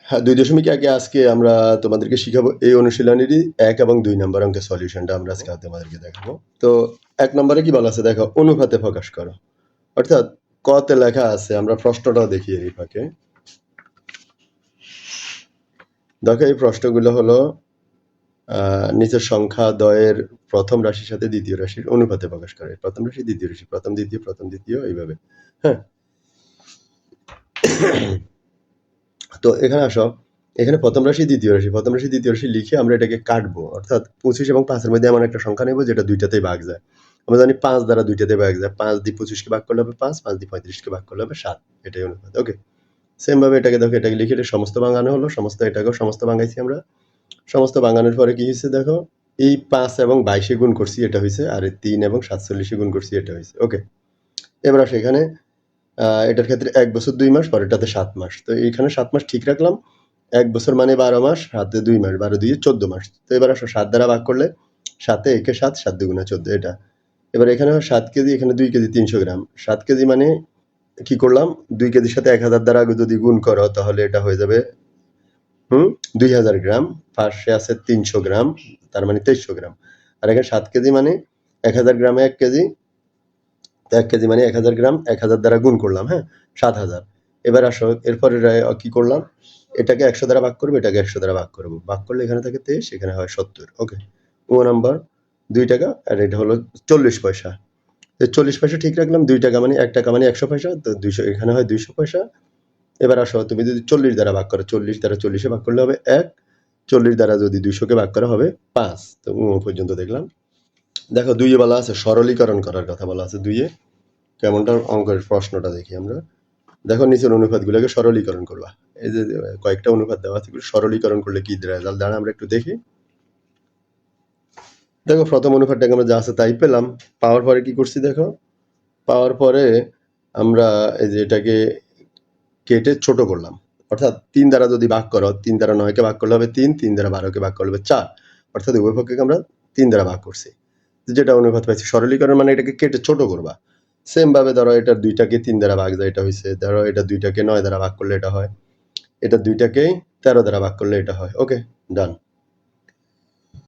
হ্যাঁ, 2.1 আজকে আমরা তোমাদেরকে শিখাবো এই অনুশীলনীরই ১ এবং ২ নম্বর অঙ্কের সলিউশনটা আমরা আজকে তোমাদেরকে দেখাবো। তো ১ নম্বরে কি বলা আছে দেখো, অনুপাতে প্রকাশ করো। অর্থাৎ ক তে লেখা আছে, আমরা প্রশ্নটাও দেখি এরই ফাঁকে। দেখো এই প্রশ্নগুলো হলো নিচের সংখ্যা দ্বয়ের প্রথম রাশির সাথে দ্বিতীয় রাশির অনুপাতে প্রকাশ করে। প্রথম রাশি, দ্বিতীয় রাশি, প্রথম দ্বিতীয়, প্রথম দ্বিতীয়, এইভাবে। হ্যাঁ, তো এখানে আসো, এখানে প্রথম রাশি, দ্বিতীয় রাশি, প্রথম রাশি, দ্বিতীয় রাশি লিখে আমরা এটাকে কাটবো। অর্থাৎ 25 এবং 5 এর মধ্যে এমন একটা সংখ্যা নেব যেটা দুইটাতেই ভাগ যায়। আমরা জানি 5 দ্বারা দুইটাতে ভাগ যায়। 5 দিয়ে 25 কে ভাগ করলে হবে 5, 5 দিয়ে 35 কে ভাগ করলে হবে 7। এটাই অনুপাত। ওকে। সেম ভাবে এটাকে দেখো, এটাকে লিখে এটা সমস্ত ভাঙানো হলো, সমস্ত এটাকেও সমস্ত ভাঙাইছি আমরা। সমস্ত ভাঙানোর পরে কি হইছে দেখো, এই 5 এবং 22 এ গুণ করছি, এটা হইছে। আর এই 3 এবং 47 এ গুণ করছি, এটা হইছে। ওকে। এবার আসো এখানে এটার ক্ষেত্রে 1 বছর 2 মাস, পরেরটাতে 7 মাস। তো এইখানে 7 মাস ঠিক রাখলাম। 1 বছর মানে 12 মাস, হাতে 2 মাস, 12 2 14 মাস। তো এবার আসো 7 দ্বারা ভাগ করলে 7 এ একে 7, 7 দুগুণে 14, এটা। এবার এখানে 7 কেজি, এখানে 2 কেজি 300 গ্রাম। 7 কেজি মানে কি করলাম, 2 কেজির সাথে 1000 দ্বারা যদি গুণ করো তাহলে এটা হয়ে যাবে 2000 গ্রাম। পাশে আছে 300 গ্রাম, তার মানে 2300 গ্রাম। আর এখানে 7 কেজি মানে 1000 গ্রামে 1 কেজি। 1 কেজি মানে 1000 গ্রাম, 1000 দ্বারা গুণ করলাম, হ্যাঁ, 7000। এবার আসো এরপরে কি করলাম, এটাকে 100 দ্বারা ভাগ করবো, এটাকে 100 দ্বারা ভাগ করবো। ভাগ করলে এখানে থাকে 23, এখানে হয় 70। ওকে। ও নাম্বার 2 টাকা, আর এটা হলো 40 পয়সা। 40 পয়সা ঠিক রাখলাম। 2 টাকা মানে 1 টাকা মানে 100 পয়সা, তো 200, এখানে হয় 200 পয়সা। এবার আসো, তুমি যদি 40 দ্বারা ভাগ করো, 40 দ্বারা 40 এ ভাগ করলে হবে 1, 40 দ্বারা যদি 200 কে ভাগ করা হবে 5। তো পর্যন্ত দেখলাম। দেখো 2 এ বলা আছে সরলীকরণ করার কথা বলা আছে 2 এ। কেমনটা অঙ্কের প্রশ্নটা দেখি আমরা। দেখো নিচের অনুপাতগুলোকে সরলীকরণ করবা। এই যে কয়েকটা অনুপাত দেওয়া আছে, সরলীকরণ করলে কি রেজাল্ট দাঁড়ায় আমরা একটু দেখি। দেখো প্রথম অনুপাতটাকে আমরা যা আছে তাই পেলাম। পাওয়ার পরে কি করছি দেখো, পাওয়ার পরে আমরা এই যে এটাকে কেটে ছোট করলাম। অর্থাৎ 3 দ্বারা যদি ভাগ করো, 3 দ্বারা 9 কে ভাগ করলে হবে 3, 3 দ্বারা 12 কে ভাগ করলে হবে 4। অর্থাৎ উভয় পক্ষকে আমরা 3 দ্বারা ভাগ করছি। যেটা অনুপাত পাইছি। সরলীকরণ মানে এটাকে কেটে ছোট করবা। সেম ভাবে ধরো এটা 2টাকে 3 দ্বারা ভাগ যায়, এটা হইছে। ধরো এটা 2টাকে 9 দ্বারা ভাগ করলে এটা হয়। এটা 2টাকে 13 দ্বারা ভাগ করলে এটা হয়। ওকে, ডান।